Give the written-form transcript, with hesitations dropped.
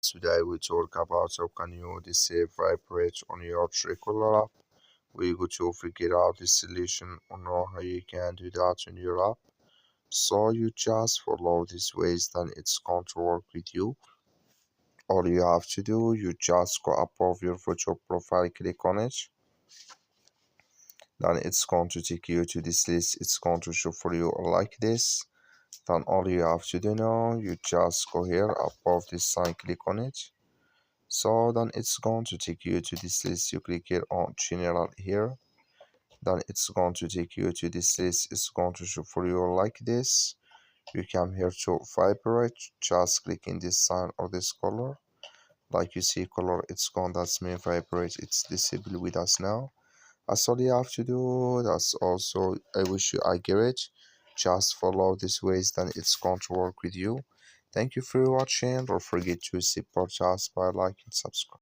Today we talk about how can you disable Vibrate on your Truecaller app. We go to figure out the solution on how you can do that on your app. So you just follow these ways, then it's going to work with you. All you have to do, you just go above your virtual profile, click on it. Then it's going to take you to this list. It's going to show for you like this. Then all you have to do now, you just go here above this sign, click on it. So then it's going to take you to this list. You click here on general here. Then it's going to take you to this list. It's going to show for you like this. You come here to Vibrate. Just click in this sign or this color. Like you see color, it's gone. That's mean Vibrate. It's disabled with us now. That's all you have to do. That's also I wish you I get it. Just follow these ways, then it's going to work with you. Thank you for watching. Don't forget to support us by liking and subscribe.